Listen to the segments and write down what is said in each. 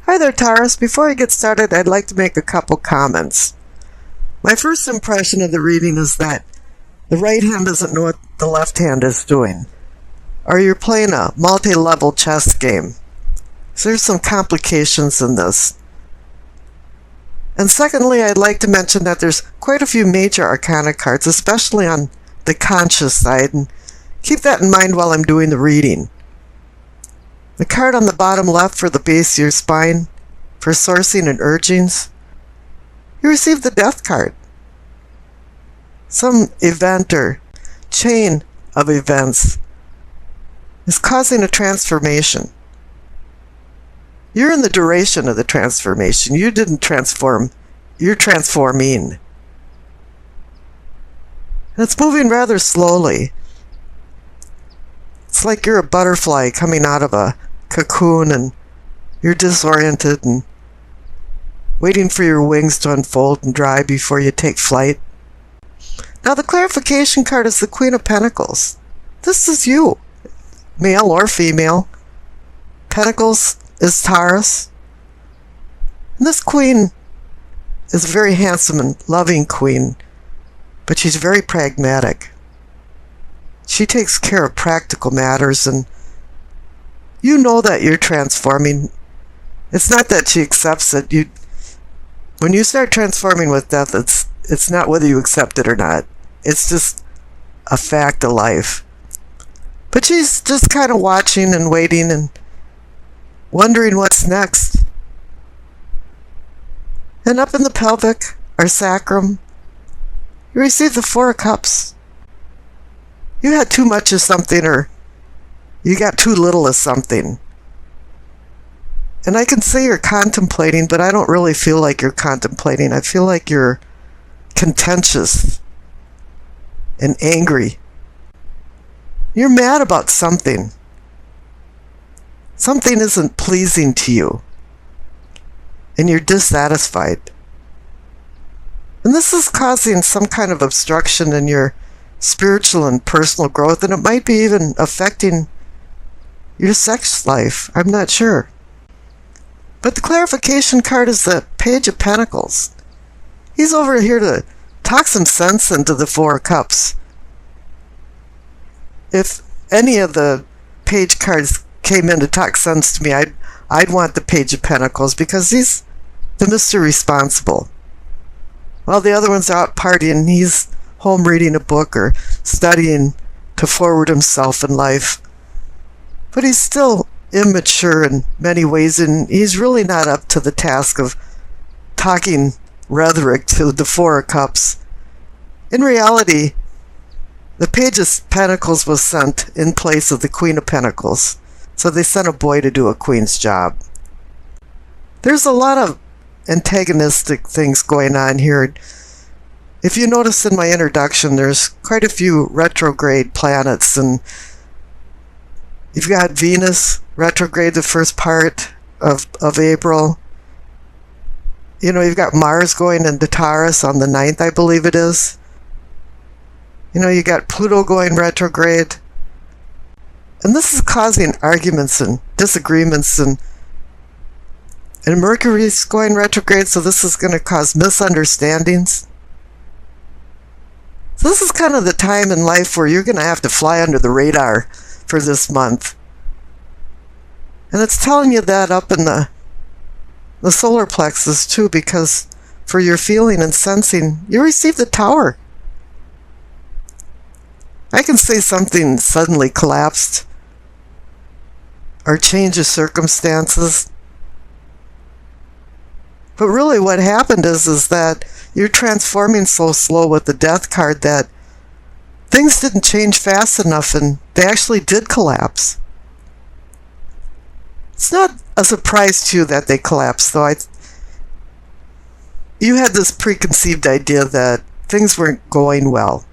Hi there, Taurus. Before I get started, I'd like to make a couple comments. My first impression of the reading is that the right hand doesn't know what the left hand is doing, or you're playing a multi-level chess game. So there's some complications in this. And secondly, I'd like to mention that there's quite a few major arcana cards, especially on the conscious side, and keep that in mind while I'm doing the reading. The card on the bottom left for the base of your spine, for sourcing and urgings, you receive the Death card. Some event or chain of events is causing a transformation. You're in the duration of the transformation. You didn't transform, you're transforming. And it's moving rather slowly. It's like you're a butterfly coming out of a cocoon and you're disoriented and waiting for your wings to unfold and dry before you take flight. Now the clarification card is the Queen of Pentacles. This is you, male or female. Pentacles is Taurus. And this queen is a very handsome and loving queen, but she's very pragmatic. She takes care of practical matters, and you know that you're transforming. It's not that she accepts it. When you start transforming with death, it's not whether you accept it or not. It's just a fact of life. But she's just kind of watching and waiting and wondering what's next. And up in the pelvic, or sacrum, you receive the Four of Cups. You had too much of something, or you got too little of something. And I can say you're contemplating, but I don't really feel like you're contemplating. I feel like you're contentious and angry. You're mad about something. Something isn't pleasing to you, and you're dissatisfied. And this is causing some kind of obstruction in your spiritual and personal growth, and it might be even affecting your sex life. I'm not sure. But the clarification card is the Page of Pentacles. He's over here to talk some sense into the Four of Cups. If any of the page cards came in to talk sense to me, I'd want the Page of Pentacles, because he's the Mr. Responsible. While the other ones are out partying, he's home reading a book or studying to forward himself in life. But he's still immature in many ways, and he's really not up to the task of talking rhetoric to the Four of Cups. In reality, the Page of Pentacles was sent in place of the Queen of Pentacles. So they sent a boy to do a queen's job. There's a lot of antagonistic things going on here. If you notice in my introduction, there's quite a few retrograde planets, and you've got Venus retrograde the first part of April. You know, you've got Mars going into Taurus on the 9th, I believe it is. You know, you got Pluto going retrograde. And this is causing arguments and disagreements, and Mercury's going retrograde, so this is going to cause misunderstandings. So this is kind of the time in life where you're going to have to fly under the radar for this month. And it's telling you that up in the solar plexus too, because for your feeling and sensing, you receive the Tower. I can say something suddenly collapsed, or change of circumstances. But really what happened is that you're transforming so slow with the Death card that things didn't change fast enough, and they actually did collapse. It's not a surprise to you that they collapsed, though. You had this preconceived idea that things weren't going well.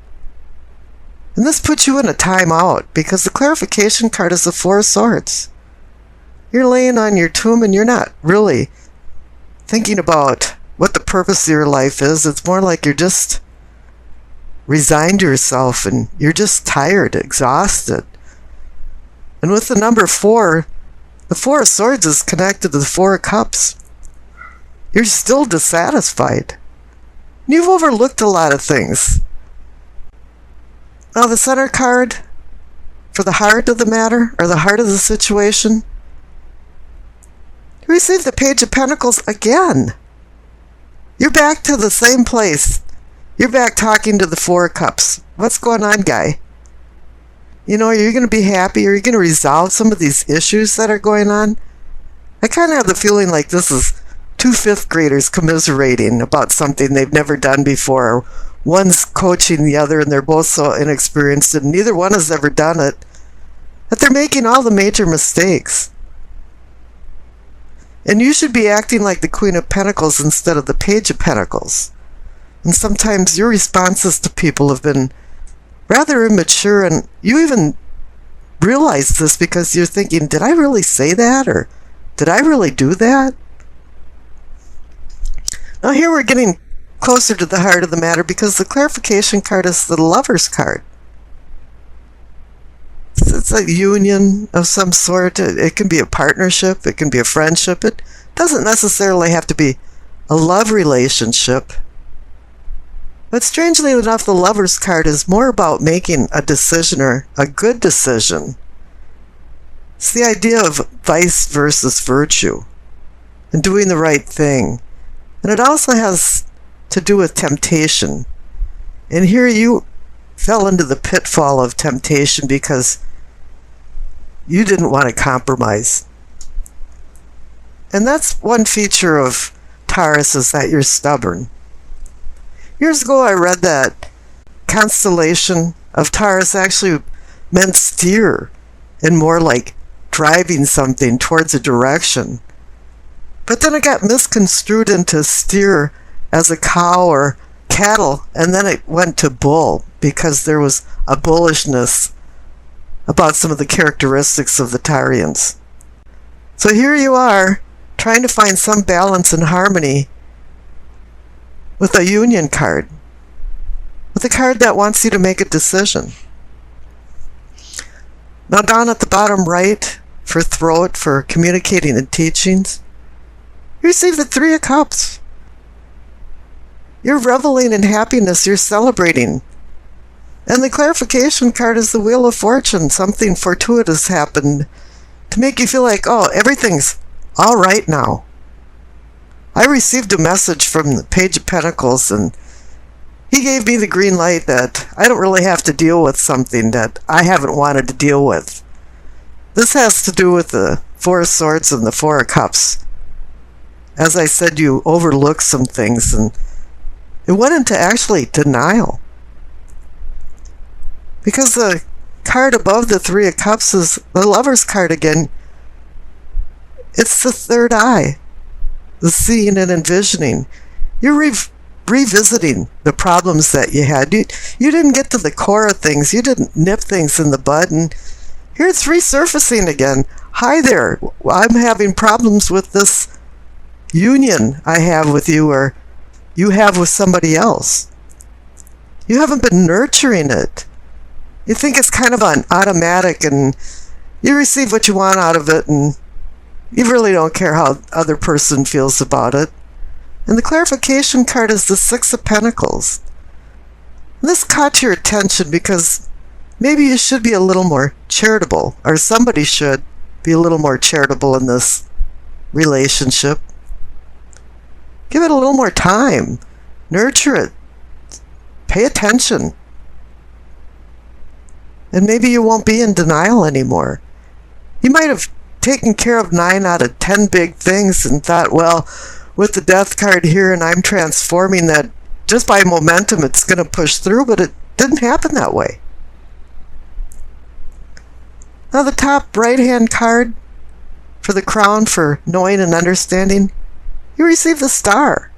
And this puts you in a timeout, because the clarification card is the Four of Swords. You're laying on your tomb and you're not really thinking about what the purpose of your life is. It's more like you're just resigned to yourself and you're just tired, exhausted. And with the number 4, The Four of Swords is connected to the Four of Cups. You're still dissatisfied. You've overlooked a lot of things. Now the center card for the heart of the matter, or the heart of the situation, you receive the Page of Pentacles again. You're back to the same place. You're back talking to the Four of Cups. What's going on, guy? You know, are you going to be happy? Are you going to resolve some of these issues that are going on? I kind of have the feeling like this is two fifth graders commiserating about something they've never done before. One's coaching the other, and they're both so inexperienced, and neither one has ever done it, that they're making all the major mistakes. And you should be acting like the Queen of Pentacles instead of the Page of Pentacles. And sometimes your responses to people have been rather immature, and you even realize this because you're thinking, did I really say that? Or did I really do that? Now here we're getting closer to the heart of the matter because the clarification card is the Lover's card. It's a union of some sort. It can be a partnership. It can be a friendship. It doesn't necessarily have to be a love relationship. But strangely enough, the Lover's card is more about making a decision, or a good decision. It's the idea of vice versus virtue and doing the right thing. And it also has to do with temptation. And here you fell into the pitfall of temptation because you didn't want to compromise. And that's one feature of Taurus, is that you're stubborn. Years ago I read that constellation of Taurus actually meant steer, and more like driving something towards a direction. But then it got misconstrued into steer as a cow or cattle, and then it went to bull because there was a bullishness about some of the characteristics of the Taurians. So here you are, trying to find some balance and harmony with a union card, with a card that wants you to make a decision. Now down at the bottom right, for throat, for communicating and teachings, you receive the Three of Cups. You're reveling in happiness, you're celebrating. And the clarification card is the Wheel of Fortune. Something fortuitous happened to make you feel like, oh, everything's all right now. I received a message from the Page of Pentacles, and he gave me the green light that I don't really have to deal with something that I haven't wanted to deal with. This has to do with the Four of Swords and the Four of Cups. As I said, you overlooked some things, and it went into actually denial. Because the card above the Three of Cups is the Lover's card again. It's the third eye, the seeing and envisioning. You're revisiting the problems that you had. You didn't get to the core of things. You didn't nip things in the bud, and here it's resurfacing again. Hi there, I'm having problems with this union I have with you, or you have with somebody else. You haven't been nurturing it. You think it's kind of on automatic, and you receive what you want out of it, and you really don't care how the other person feels about it. And the clarification card is the Six of Pentacles. And this caught your attention because maybe you should be a little more charitable, or somebody should be a little more charitable in this relationship. Give it a little more time. Nurture it. Pay attention. And maybe you won't be in denial anymore. You might have taken care of 9 out of 10 big things and thought, well, with the Death card here and I'm transforming that, just by momentum it's going to push through, but it didn't happen that way. Now the top right-hand card for the crown, for knowing and understanding, you receive the Star.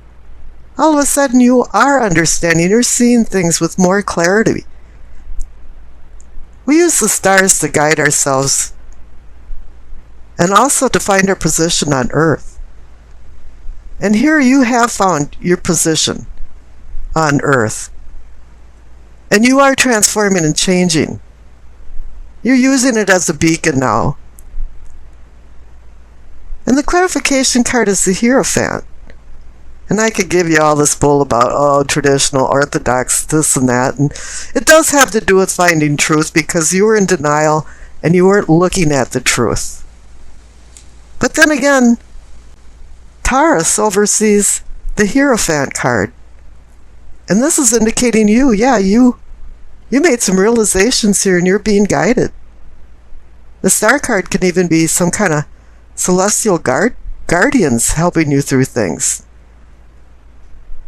All of a sudden you are understanding, you're seeing things with more clarity. We use the stars to guide ourselves and also to find our position on Earth. And here you have found your position on Earth. And you are transforming and changing. You're using it as a beacon now. And the clarification card is the Hierophant. And I could give you all this bull about, traditional, orthodox, this and that. And it does have to do with finding truth because you were in denial and you weren't looking at the truth. But then again, Taurus oversees the Hierophant card. And this is indicating you made some realizations here and you're being guided. The Star card can even be some kind of celestial guardians helping you through things.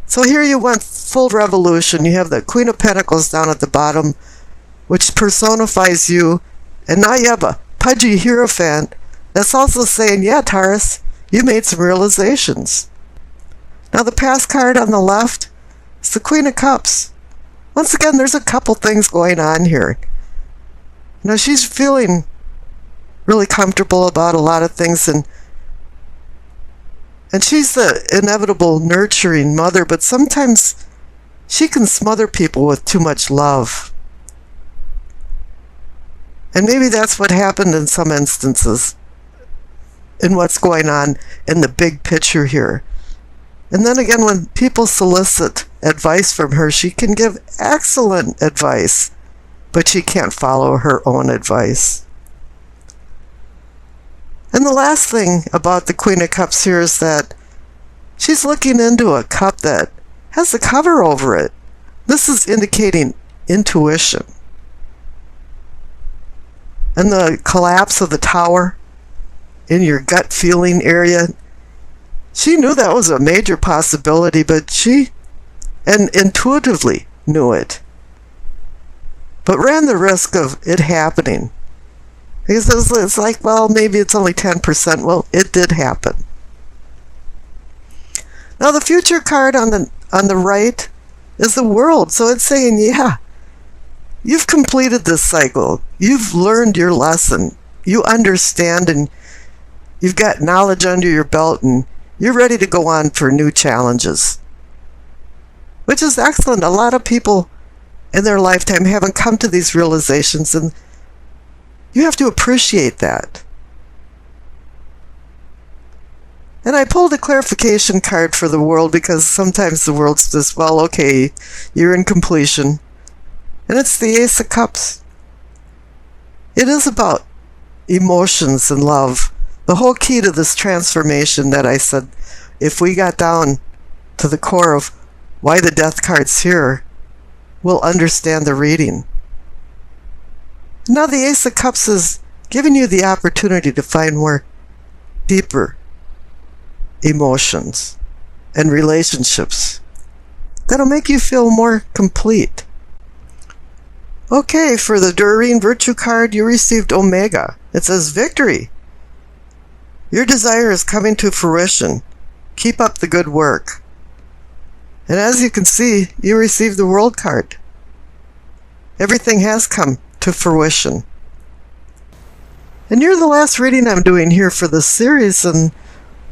So here you went full revolution. You have the Queen of Pentacles down at the bottom, which personifies you. And now you have a pudgy Hierophant that's also saying, yeah, Taurus, you made some realizations. Now the past card on the left is the Queen of Cups. Once again, there's a couple things going on here. Now she's feeling really comfortable about a lot of things, and she's the inevitable nurturing mother, but sometimes she can smother people with too much love. And maybe that's what happened in some instances in what's going on in the big picture here. And then again, when people solicit advice from her, she can give excellent advice, but she can't follow her own advice. And the last thing about the Queen of Cups here is that she's looking into a cup that has a cover over it. This is indicating intuition. And the collapse of the tower in your gut feeling area, she knew that was a major possibility, but she intuitively knew it, but ran the risk of it happening. Because it's like, well, maybe it's only 10%. Well, it did happen. Now the future card on the right is the World. So it's saying, yeah, you've completed this cycle. You've learned your lesson. You understand, and you've got knowledge under your belt, and you're ready to go on for new challenges. Which is excellent. A lot of people in their lifetime haven't come to these realizations, and you have to appreciate that. And I pulled a clarification card for the World because sometimes the World says, well, okay, you're in completion. And it's the Ace of Cups. It is about emotions and love. The whole key to this transformation that I said, if we got down to the core of why the Death card's here, we'll understand the reading. Now the Ace of Cups is giving you the opportunity to find more deeper emotions and relationships that'll make you feel more complete. Okay, for the Doreen Virtue card, you received Omega. It says victory. Your desire is coming to fruition. Keep up the good work. And as you can see, you received the World card. Everything has come to fruition. And you're the last reading I'm doing here for this series, and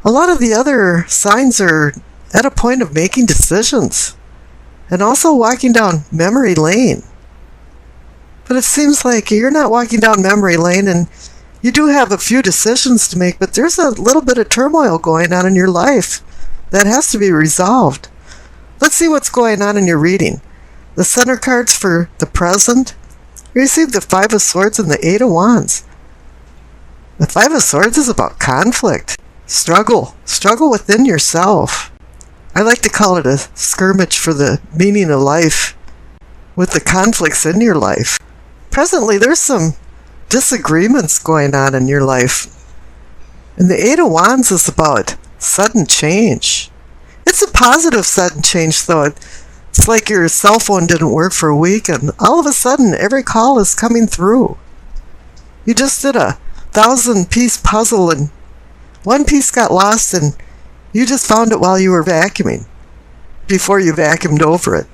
a lot of the other signs are at a point of making decisions and also walking down memory lane. But it seems like you're not walking down memory lane, and you do have a few decisions to make, but there's a little bit of turmoil going on in your life that has to be resolved. Let's see what's going on in your reading. The center cards for the present. You received the Five of Swords and the Eight of Wands. The Five of Swords is about conflict, struggle within yourself. I like to call it a skirmish for the meaning of life with the conflicts in your life. Presently, there's some disagreements going on in your life. And the Eight of Wands is about sudden change. It's a positive sudden change, though. It's like your cell phone didn't work for a week, and all of a sudden, every call is coming through. You just did a 1,000-piece puzzle, and one piece got lost, and you just found it while you were vacuuming, before you vacuumed over it.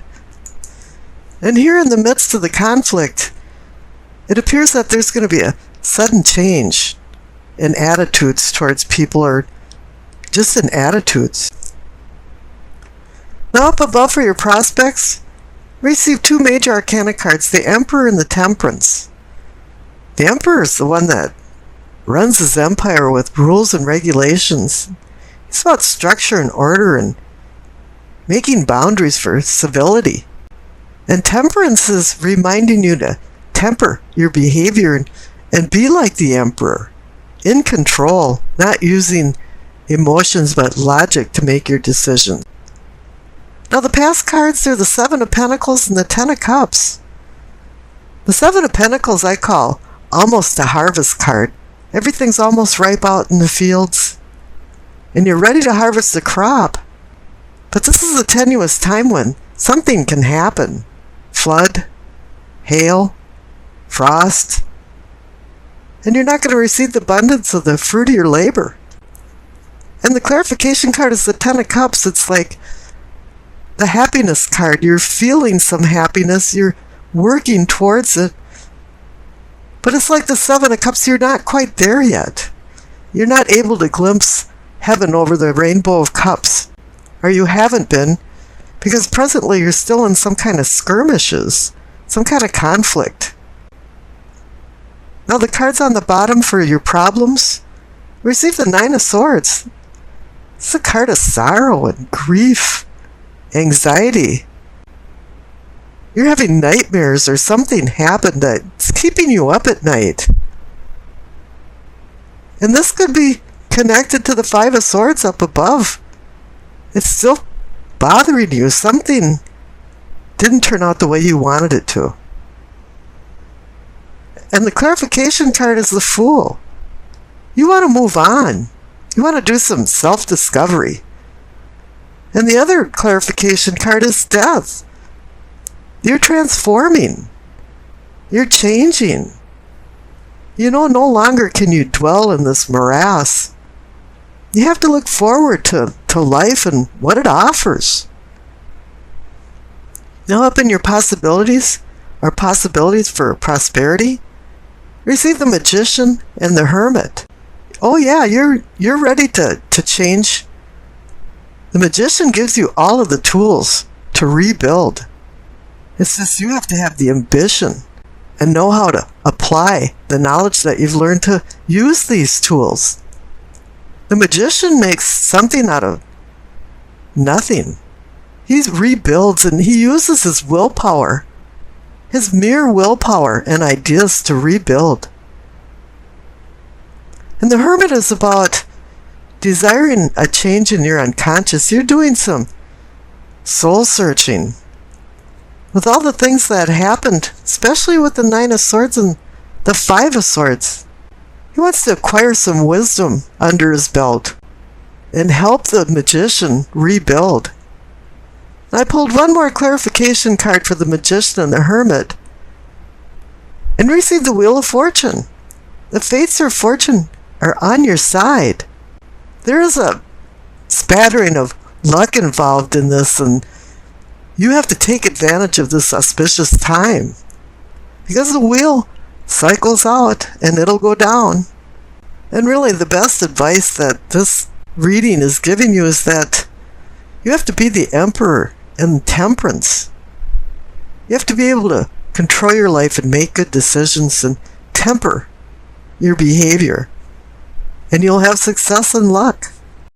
And here in the midst of the conflict, it appears that there's going to be a sudden change in attitudes towards people, or just in attitudes. Now up above for your prospects, receive two major arcana cards, the Emperor and the Temperance. The Emperor is the one that runs his empire with rules and regulations. He's about structure and order and making boundaries for civility. And temperance is reminding you to temper your behavior and be like the emperor, in control, not using emotions but logic to make your decisions. Now the past cards are the Seven of Pentacles and the Ten of Cups. The Seven of Pentacles I call almost a harvest card. Everything's almost ripe out in the fields, and you're ready to harvest the crop. But this is a tenuous time when something can happen. Flood, hail, frost, and you're not going to receive the abundance of the fruit of your labor. And the clarification card is the Ten of Cups. It's like the happiness card. You're feeling some happiness. You're working towards it. But it's like the Seven of Cups. You're not quite there yet. You're not able to glimpse heaven over the rainbow of cups. Or you haven't been, because presently you're still in some kind of skirmishes, some kind of conflict. Now the cards on the bottom for your problems, receive the Nine of Swords. It's a card of sorrow and grief, anxiety. You're having nightmares or something happened that's keeping you up at night. And this could be connected to the Five of Swords up above. It's still bothering you. Something didn't turn out the way you wanted it to. And the clarification card is the Fool. You want to move on. You want to do some self-discovery. And the other clarification card is Death. You're transforming. You're changing. You know, no longer can you dwell in this morass. You have to look forward to life and what it offers. Now up in your possibilities, or possibilities for prosperity, receive the Magician and the Hermit. Oh yeah, you're ready to change. The Magician gives you all of the tools to rebuild. It's just you have to have the ambition and know how to apply the knowledge that you've learned to use these tools. The Magician makes something out of nothing. He rebuilds and he uses his willpower, his mere willpower and ideas to rebuild. And the Hermit is about desiring a change in your unconscious. You're doing some soul searching. With all the things that happened, especially with the Nine of Swords and the Five of Swords, he wants to acquire some wisdom under his belt and help the Magician rebuild. I pulled one more clarification card for the Magician and the Hermit and received the Wheel of Fortune. The fates of fortune are on your side. There is a spattering of luck involved in this, and you have to take advantage of this auspicious time, because the wheel cycles out and it'll go down. And really the best advice that this reading is giving you is that you have to be the emperor in temperance. You have to be able to control your life and make good decisions and temper your behavior, and you'll have success and luck.